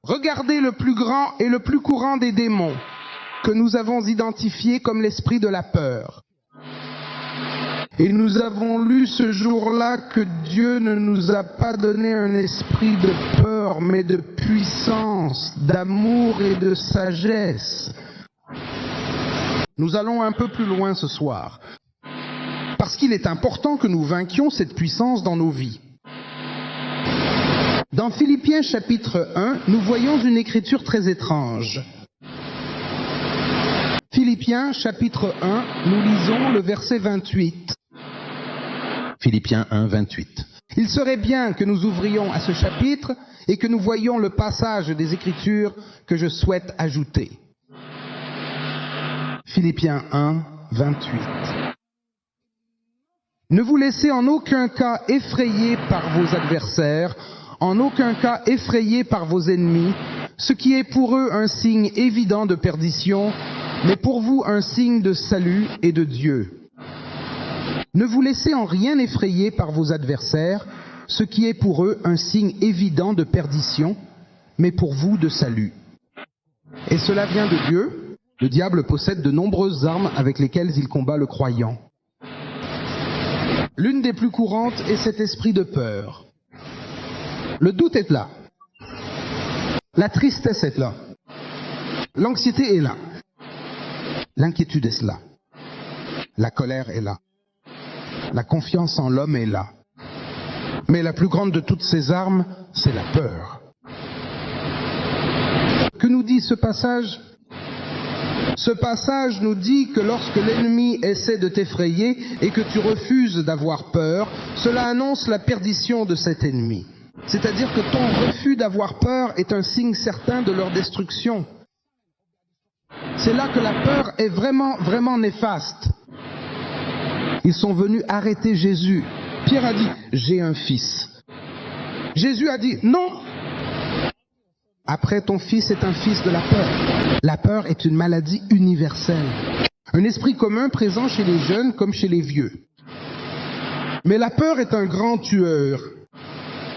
Regardez le plus grand et le plus courant des démons que nous avons identifié comme l'esprit de la peur. Et nous avons lu ce jour-là que Dieu ne nous a pas donné un esprit de peur, mais de puissance, d'amour et de sagesse. Nous allons un peu plus loin ce soir, parce qu'il est important que nous vainquions cette puissance dans nos vies. Dans Philippiens chapitre 1, nous voyons une écriture très étrange. Philippiens chapitre 1, nous lisons le verset 28. Philippiens 1, 28. Il serait bien que nous ouvrions à ce chapitre et que nous voyions le passage des Écritures que je souhaite ajouter. Philippiens 1, 28. Ne vous laissez en aucun cas effrayer par vos adversaires, en aucun cas effrayer par vos ennemis, ce qui est pour eux un signe évident de perdition, mais pour vous un signe de salut et de Dieu. Ne vous laissez en rien effrayer par vos adversaires, ce qui est pour eux un signe évident de perdition, mais pour vous de salut. Et cela vient de Dieu. Le diable possède de nombreuses armes avec lesquelles il combat le croyant. L'une des plus courantes est cet esprit de peur. Le doute est là. La tristesse est là. L'anxiété est là. L'inquiétude est là. La colère est là. La confiance en l'homme est là. Mais la plus grande de toutes ces armes, c'est la peur. Que nous dit ce passage ? Ce passage nous dit que lorsque l'ennemi essaie de t'effrayer et que tu refuses d'avoir peur, cela annonce la perdition de cet ennemi. C'est-à-dire que ton refus d'avoir peur est un signe certain de leur destruction. C'est là que la peur est vraiment néfaste. Ils sont venus arrêter Jésus. Pierre a dit, j'ai un fils. Jésus a dit, non. Après, ton fils est un fils de la peur. La peur est une maladie universelle. Un esprit commun présent chez les jeunes comme chez les vieux. Mais la peur est un grand tueur.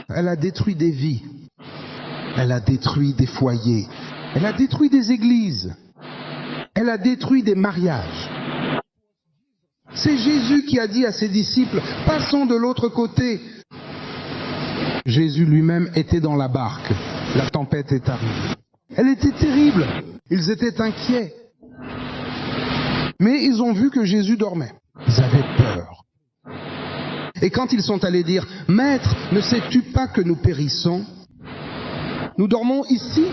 Elle a détruit des vies. Elle a détruit des foyers. Elle a détruit des églises. Elle a détruit des mariages. C'est Jésus qui a dit à ses disciples, passons de l'autre côté. Jésus lui-même était dans la barque. La tempête est arrivée. Elle était terrible. Ils étaient inquiets. Mais ils ont vu que Jésus dormait. Ils avaient peur. Et quand ils sont allés dire, Maître, ne sais-tu pas que nous périssons? Nous dormons ici.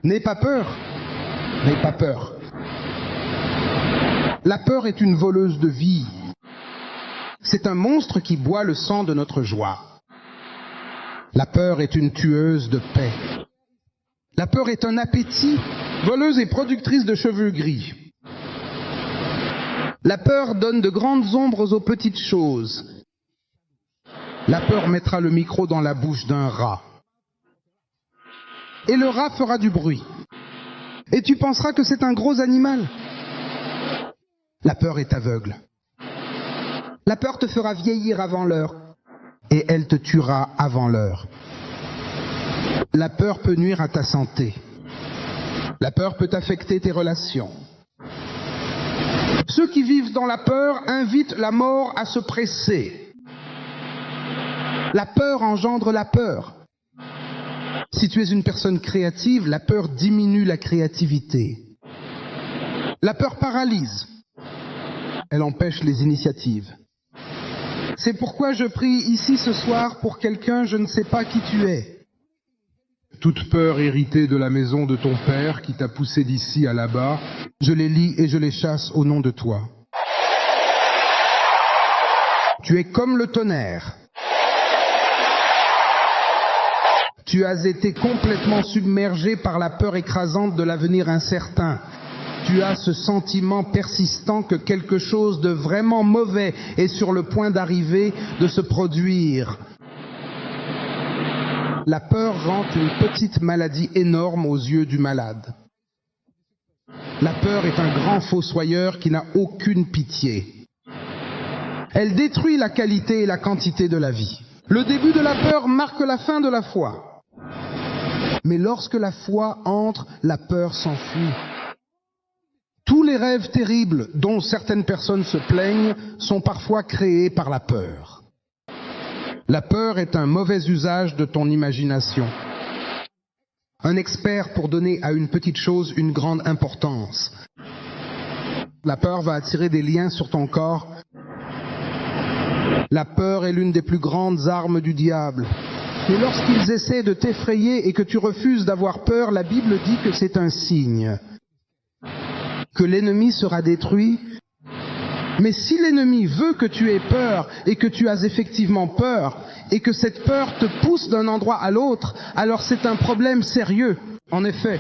N'aie pas peur. N'aie pas peur. La peur est une voleuse de vie. C'est un monstre qui boit le sang de notre joie. La peur est une tueuse de paix. La peur est un appétit, voleuse et productrice de cheveux gris. La peur donne de grandes ombres aux petites choses. La peur mettra le micro dans la bouche d'un rat. Et le rat fera du bruit. Et tu penseras que c'est un gros animal. La peur est aveugle. La peur te fera vieillir avant l'heure. Et elle te tuera avant l'heure. La peur peut nuire à ta santé. La peur peut affecter tes relations. Ceux qui vivent dans la peur invitent la mort à se presser. La peur engendre la peur. Si tu es une personne créative, la peur diminue la créativité. La peur paralyse. Elle empêche les initiatives. C'est pourquoi je prie ici ce soir pour quelqu'un, je ne sais pas qui tu es. Toute peur héritée de la maison de ton père qui t'a poussé d'ici à là-bas, je les lie et je les chasse au nom de toi. Tu es comme le tonnerre. Tu as été complètement submergé par la peur écrasante de l'avenir incertain. Tu as ce sentiment persistant que quelque chose de vraiment mauvais est sur le point d'arriver, de se produire. La peur rend une petite maladie énorme aux yeux du malade. La peur est un grand fossoyeur qui n'a aucune pitié. Elle détruit la qualité et la quantité de la vie. Le début de la peur marque la fin de la foi. Mais lorsque la foi entre, la peur s'enfuit. Tous les rêves terribles dont certaines personnes se plaignent sont parfois créés par la peur. La peur est un mauvais usage de ton imagination. Un expert pour donner à une petite chose une grande importance. La peur va attirer des liens sur ton corps. La peur est l'une des plus grandes armes du diable. Et lorsqu'ils essaient de t'effrayer et que tu refuses d'avoir peur, la Bible dit que c'est un signe. Que l'ennemi sera détruit. Mais si l'ennemi veut que tu aies peur et que tu as effectivement peur et que cette peur te pousse d'un endroit à l'autre, alors c'est un problème sérieux. En effet,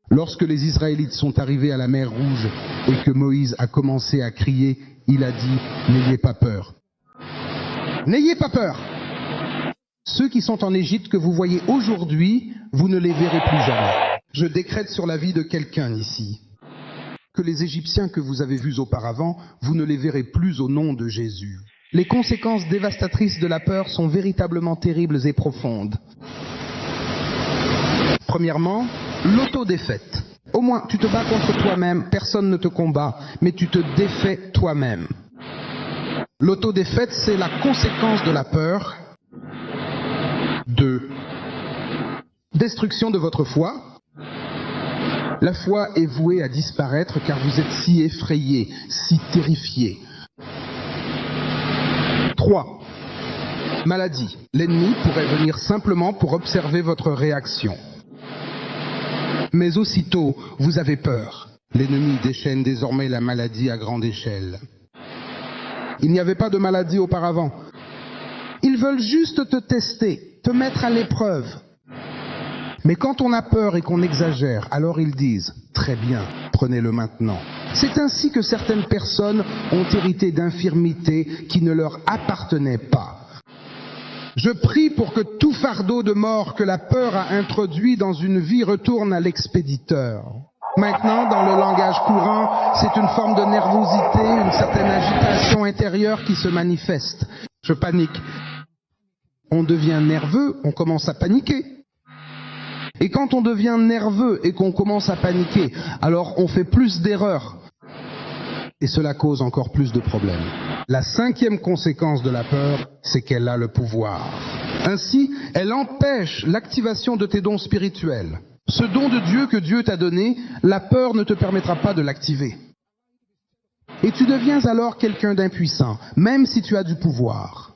lorsque les Israélites sont arrivés à la mer Rouge et que Moïse a commencé à crier, il a dit « N'ayez pas peur ». N'ayez pas peur. Ceux qui sont en Égypte que vous voyez aujourd'hui, vous ne les verrez plus jamais. Je décrète sur la vie de quelqu'un ici que les Égyptiens que vous avez vus auparavant, vous ne les verrez plus au nom de Jésus. Les conséquences dévastatrices de la peur sont véritablement terribles et profondes. Premièrement, l'autodéfaite. Au moins, tu te bats contre toi-même, personne ne te combat, mais tu te défais toi-même. L'autodéfaite, c'est la conséquence de la peur. 2. Destruction de votre foi. La foi est vouée à disparaître car vous êtes si effrayé, si terrifié. 3. Maladie. L'ennemi pourrait venir simplement pour observer votre réaction. Mais aussitôt, vous avez peur. L'ennemi déchaîne désormais la maladie à grande échelle. Il n'y avait pas de maladie auparavant. Ils veulent juste te tester, te mettre à l'épreuve. Mais quand on a peur et qu'on exagère, alors ils disent « Très bien, prenez-le maintenant ». C'est ainsi que certaines personnes ont hérité d'infirmités qui ne leur appartenaient pas. Je prie pour que tout fardeau de mort que la peur a introduit dans une vie retourne à l'expéditeur. Maintenant, dans le langage courant, c'est une forme de nervosité, une certaine agitation intérieure qui se manifeste. Je panique. On devient nerveux, on commence à paniquer. Et quand on devient nerveux et qu'on commence à paniquer, alors on fait plus d'erreurs. Et cela cause encore plus de problèmes. La 5e conséquence de la peur, c'est qu'elle a le pouvoir. Ainsi, elle empêche l'activation de tes dons spirituels. Ce don de Dieu que Dieu t'a donné, la peur ne te permettra pas de l'activer. Et tu deviens alors quelqu'un d'impuissant, même si tu as du pouvoir.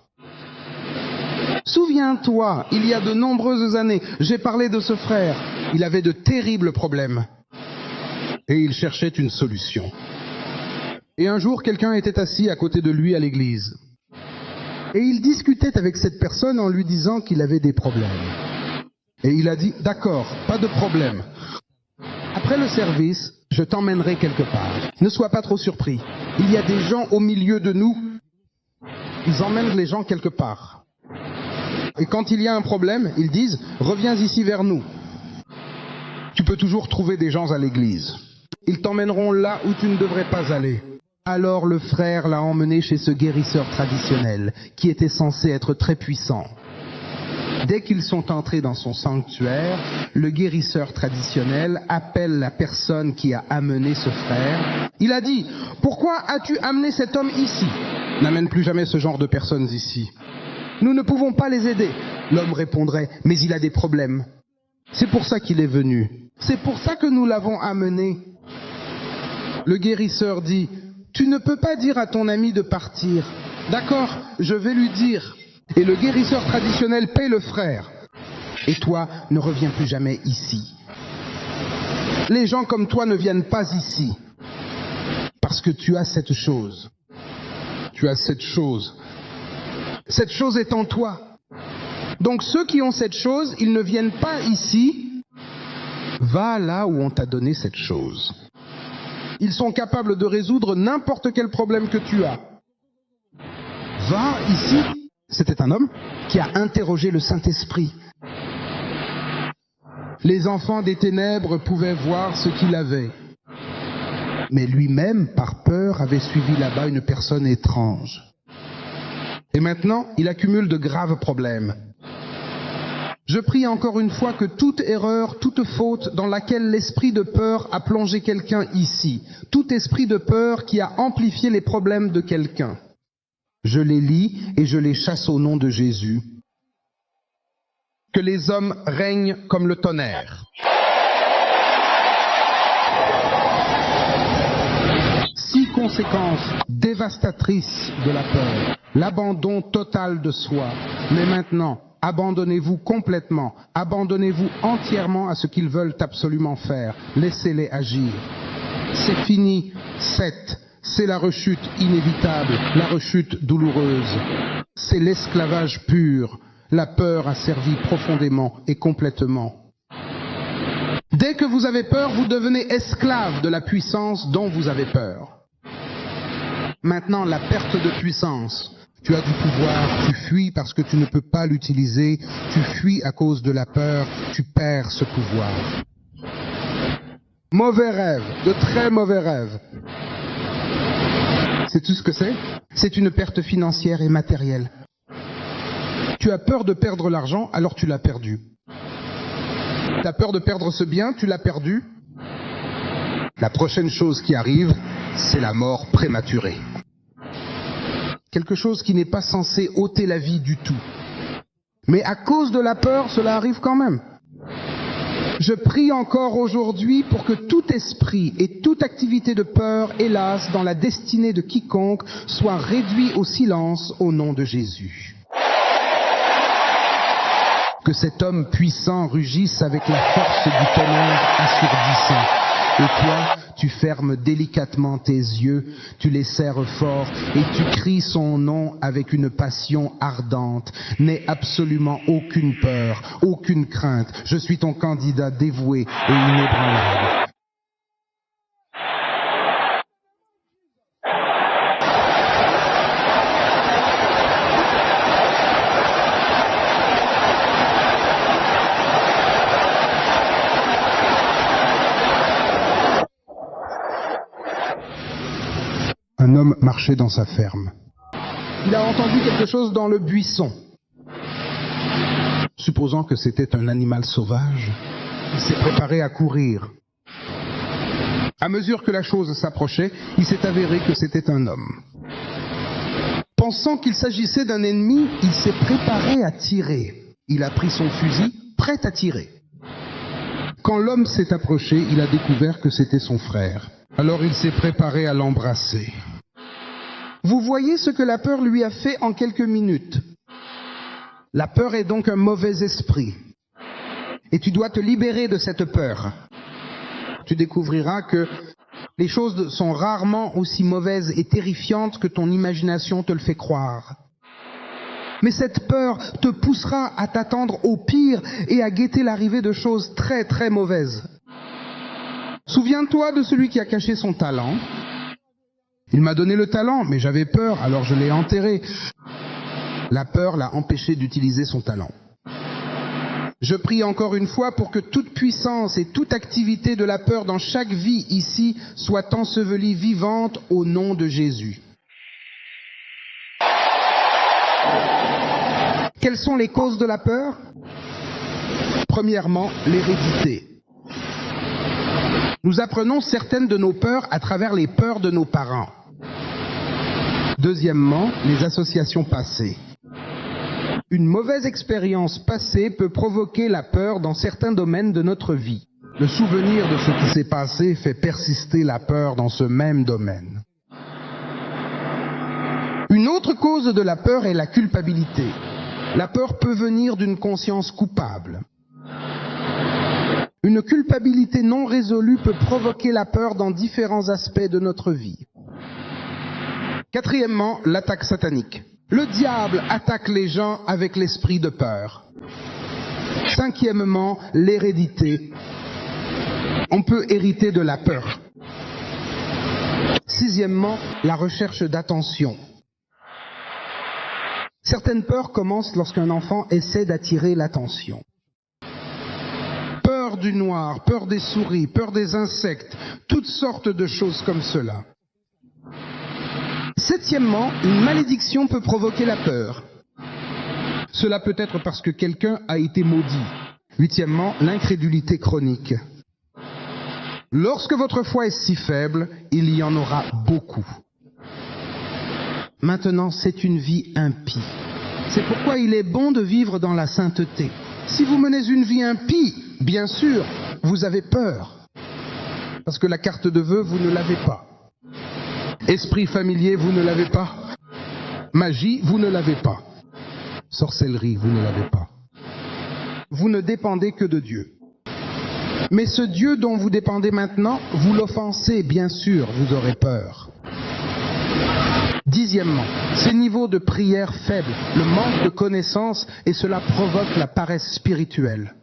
Souviens-toi, il y a de nombreuses années, j'ai parlé de ce frère. Il avait de terribles problèmes. Et il cherchait une solution. Et un jour, quelqu'un était assis à côté de lui à l'église. Et il discutait avec cette personne en lui disant qu'il avait des problèmes. Et il a dit, d'accord, pas de problème. Après le service, je t'emmènerai quelque part. Ne sois pas trop surpris. Il y a des gens au milieu de nous. Ils emmènent les gens quelque part. Et quand il y a un problème, ils disent, reviens ici vers nous. Tu peux toujours trouver des gens à l'église. Ils t'emmèneront là où tu ne devrais pas aller. Alors le frère l'a emmené chez ce guérisseur traditionnel, qui était censé être très puissant. Dès qu'ils sont entrés dans son sanctuaire, le guérisseur traditionnel appelle la personne qui a amené ce frère. Il a dit, « Pourquoi as-tu amené cet homme ici ?»« N'amène plus jamais ce genre de personnes ici. »« Nous ne pouvons pas les aider. » L'homme répondrait, « Mais il a des problèmes. » C'est pour ça qu'il est venu. C'est pour ça que nous l'avons amené. Le guérisseur dit, « Tu ne peux pas dire à ton ami de partir. »« D'accord, je vais lui dire. » Et le guérisseur traditionnel paie le frère. Et toi, ne reviens plus jamais ici. Les gens comme toi ne viennent pas ici. Parce que tu as cette chose. Tu as cette chose. Cette chose est en toi. Donc ceux qui ont cette chose, ils ne viennent pas ici. Va là où on t'a donné cette chose. Ils sont capables de résoudre n'importe quel problème que tu as. Va ici. C'était un homme qui a interrogé le Saint-Esprit. Les enfants des ténèbres pouvaient voir ce qu'il avait. Mais lui-même, par peur, avait suivi là-bas une personne étrange. Et maintenant, il accumule de graves problèmes. Je prie encore une fois que toute erreur, toute faute dans laquelle l'esprit de peur a plongé quelqu'un ici, tout esprit de peur qui a amplifié les problèmes de quelqu'un, je les lis et je les chasse au nom de Jésus. Que les hommes règnent comme le tonnerre. Six conséquences dévastatrices de la peur. L'abandon total de soi. Mais maintenant, abandonnez-vous complètement. Abandonnez-vous entièrement à ce qu'ils veulent absolument faire. Laissez-les agir. C'est fini. 7. C'est la rechute inévitable, la rechute douloureuse. C'est l'esclavage pur. La peur a servi profondément et complètement. Dès que vous avez peur, vous devenez esclave de la puissance dont vous avez peur. Maintenant, la perte de puissance. Tu as du pouvoir, tu fuis parce que tu ne peux pas l'utiliser, tu fuis à cause de la peur, tu perds ce pouvoir. Mauvais rêve, de très mauvais rêves. Sais-tu ce que c'est? C'est une perte financière et matérielle. Tu as peur de perdre l'argent, alors tu l'as perdu. Tu as peur de perdre ce bien, tu l'as perdu. La prochaine chose qui arrive, c'est la mort prématurée. Quelque chose qui n'est pas censé ôter la vie du tout. Mais à cause de la peur, cela arrive quand même. Je prie encore aujourd'hui pour que tout esprit et toute activité de peur, hélas, dans la destinée de quiconque, soit réduit au silence au nom de Jésus. Que cet homme puissant rugisse avec la force du tonnerre assourdissant. Et toi, tu fermes délicatement tes yeux, tu les serres fort et tu cries son nom avec une passion ardente. N'aie absolument aucune peur, aucune crainte. Je suis ton candidat dévoué et inébranlable. Un homme marchait dans sa ferme. Il a entendu quelque chose dans le buisson. Supposant que c'était un animal sauvage, il s'est préparé à courir. À mesure que la chose s'approchait, il s'est avéré que c'était un homme. Pensant qu'il s'agissait d'un ennemi, il s'est préparé à tirer. Il a pris son fusil, prêt à tirer. Quand l'homme s'est approché, il a découvert que c'était son frère. Alors il s'est préparé à l'embrasser. Vous voyez ce que la peur lui a fait en quelques minutes. La peur est donc un mauvais esprit. Et tu dois te libérer de cette peur. Tu découvriras que les choses sont rarement aussi mauvaises et terrifiantes que ton imagination te le fait croire. Mais cette peur te poussera à t'attendre au pire et à guetter l'arrivée de choses très très mauvaises. Souviens-toi de celui qui a caché son talent. Il m'a donné le talent, mais j'avais peur, alors je l'ai enterré. La peur l'a empêché d'utiliser son talent. Je prie encore une fois pour que toute puissance et toute activité de la peur dans chaque vie ici soit ensevelie vivante au nom de Jésus. Quelles sont les causes de la peur? Premièrement, l'hérédité. Nous apprenons certaines de nos peurs à travers les peurs de nos parents. Deuxièmement, les associations passées. Une mauvaise expérience passée peut provoquer la peur dans certains domaines de notre vie. Le souvenir de ce qui s'est passé fait persister la peur dans ce même domaine. Une autre cause de la peur est la culpabilité. La peur peut venir d'une conscience coupable. Une culpabilité non résolue peut provoquer la peur dans différents aspects de notre vie. Quatrièmement, l'attaque satanique. Le diable attaque les gens avec l'esprit de peur. Cinquièmement, l'hérédité. On peut hériter de la peur. Sixièmement, la recherche d'attention. Certaines peurs commencent lorsqu'un enfant essaie d'attirer l'attention. Peur du noir, peur des souris, peur des insectes, toutes sortes de choses comme cela. Septièmement, une malédiction peut provoquer la peur. Cela peut être parce que quelqu'un a été maudit. Huitièmement, l'incrédulité chronique. Lorsque votre foi est si faible, il y en aura beaucoup. Maintenant, c'est une vie impie. C'est pourquoi il est bon de vivre dans la sainteté. Si vous menez une vie impie, bien sûr, vous avez peur. Parce que la carte de vœux, vous ne l'avez pas. Esprit familier, vous ne l'avez pas. Magie, vous ne l'avez pas. Sorcellerie, vous ne l'avez pas. Vous ne dépendez que de Dieu. Mais ce Dieu dont vous dépendez maintenant, vous l'offensez, bien sûr, vous aurez peur. Dixièmement, ces niveaux de prière faibles, le manque de connaissances, et cela provoque la paresse spirituelle.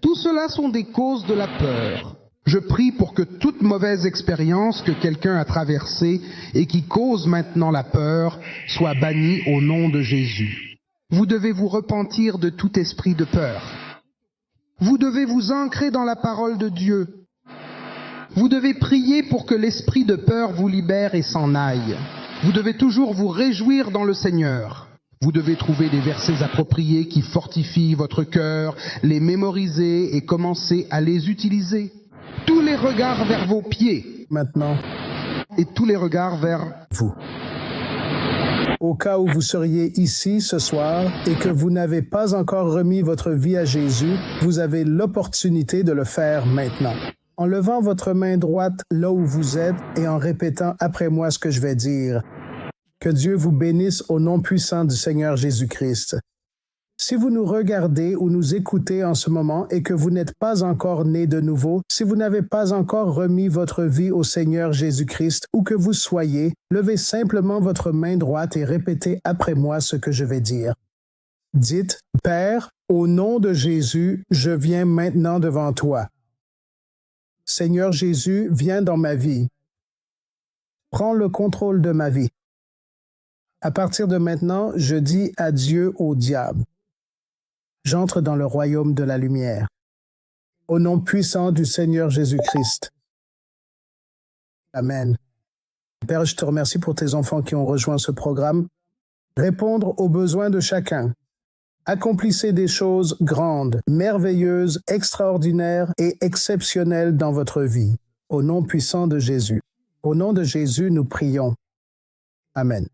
Tout cela sont des causes de la peur. Je prie pour que toute mauvaise expérience que quelqu'un a traversée et qui cause maintenant la peur soit bannie au nom de Jésus. Vous devez vous repentir de tout esprit de peur. Vous devez vous ancrer dans la parole de Dieu. Vous devez prier pour que l'esprit de peur vous libère et s'en aille. Vous devez toujours vous réjouir dans le Seigneur. Vous devez trouver des versets appropriés qui fortifient votre cœur, les mémoriser et commencer à les utiliser. Tous les regards vers vos pieds. Maintenant. Et tous les regards vers vous. Au cas où vous seriez ici ce soir et que vous n'avez pas encore remis votre vie à Jésus, vous avez l'opportunité de le faire maintenant. En levant votre main droite là où vous êtes et en répétant après moi ce que je vais dire. Que Dieu vous bénisse au nom puissant du Seigneur Jésus-Christ. Si vous nous regardez ou nous écoutez en ce moment et que vous n'êtes pas encore né de nouveau, si vous n'avez pas encore remis votre vie au Seigneur Jésus-Christ, où que vous soyez, levez simplement votre main droite et répétez après moi ce que je vais dire. Dites, « Père, au nom de Jésus, je viens maintenant devant toi. Seigneur Jésus, viens dans ma vie. Prends le contrôle de ma vie. À partir de maintenant, je dis adieu au diable. J'entre dans le royaume de la lumière. Au nom puissant du Seigneur Jésus-Christ. Amen. Père, je te remercie pour tes enfants qui ont rejoint ce programme. Répondre aux besoins de chacun. Accomplissez des choses grandes, merveilleuses, extraordinaires et exceptionnelles dans votre vie. Au nom puissant de Jésus. Au nom de Jésus, nous prions. Amen.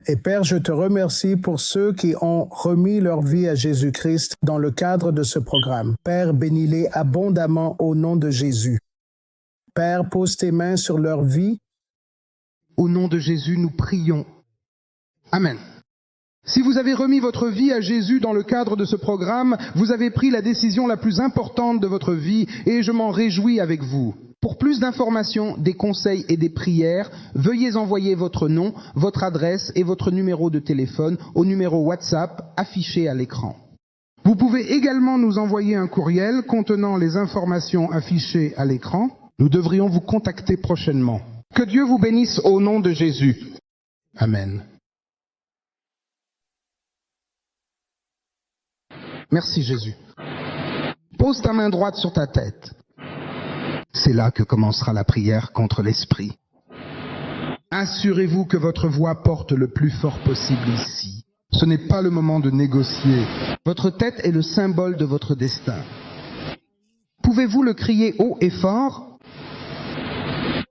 Et Père, je te remercie pour ceux qui ont remis leur vie à Jésus-Christ dans le cadre de ce programme. Père, bénis-les abondamment au nom de Jésus. Père, pose tes mains sur leur vie. Au nom de Jésus, nous prions. Amen. Si vous avez remis votre vie à Jésus dans le cadre de ce programme, vous avez pris la décision la plus importante de votre vie et je m'en réjouis avec vous. Pour plus d'informations, des conseils et des prières, veuillez envoyer votre nom, votre adresse et votre numéro de téléphone au numéro WhatsApp affiché à l'écran. Vous pouvez également nous envoyer un courriel contenant les informations affichées à l'écran. Nous devrions vous contacter prochainement. Que Dieu vous bénisse au nom de Jésus. Amen. Merci Jésus. Pose ta main droite sur ta tête. C'est là que commencera la prière contre l'esprit. Assurez-vous que votre voix porte le plus fort possible ici. Ce n'est pas le moment de négocier. Votre tête est le symbole de votre destin. Pouvez-vous le crier haut et fort?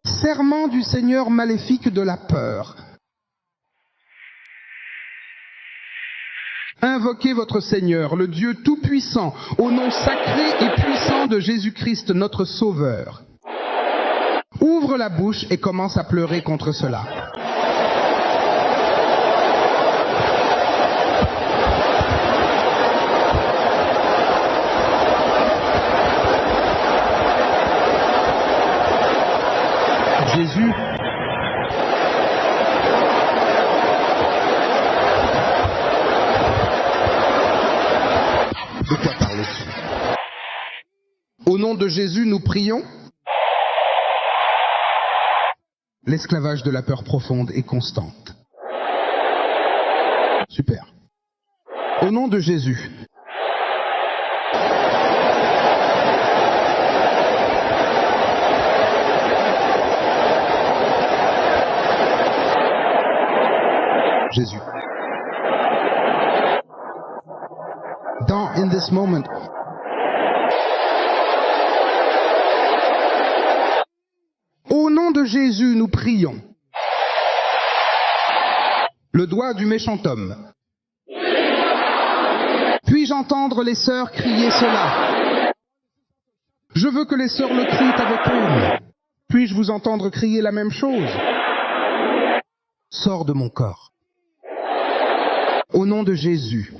Serment du Seigneur maléfique de la peur. Invoquez votre Seigneur, le Dieu Tout-Puissant, au nom sacré et puissant de Jésus-Christ, notre Sauveur. Ouvre la bouche et commence à pleurer contre cela. Jésus, de quoi parles-tu? Au nom de Jésus, nous prions. L'esclavage de la peur profonde et constante. Super. Au nom de Jésus. Jésus. instant, in this moment. Au nom de Jésus, nous prions. Le doigt du méchant homme. Puis-je entendre les sœurs crier cela? Je veux que les sœurs le crient avec haine. Puis-je vous entendre crier la même chose? Sors de mon corps. Au nom de Jésus.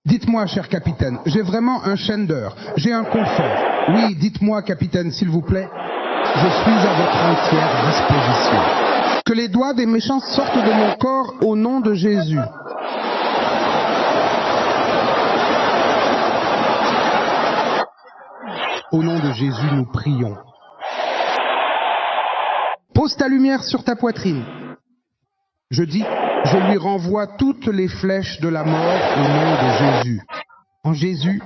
Dites-moi, cher capitaine, j'ai vraiment un Schender, j'ai un confort. Oui, dites-moi, capitaine, s'il vous plaît. Je suis à votre entière disposition. Que les doigts des méchants sortent de mon corps au nom de Jésus. Au nom de Jésus, nous prions. Pose ta lumière sur ta poitrine. Je dis, je lui renvoie toutes les flèches de la mort au nom de Jésus. En Jésus,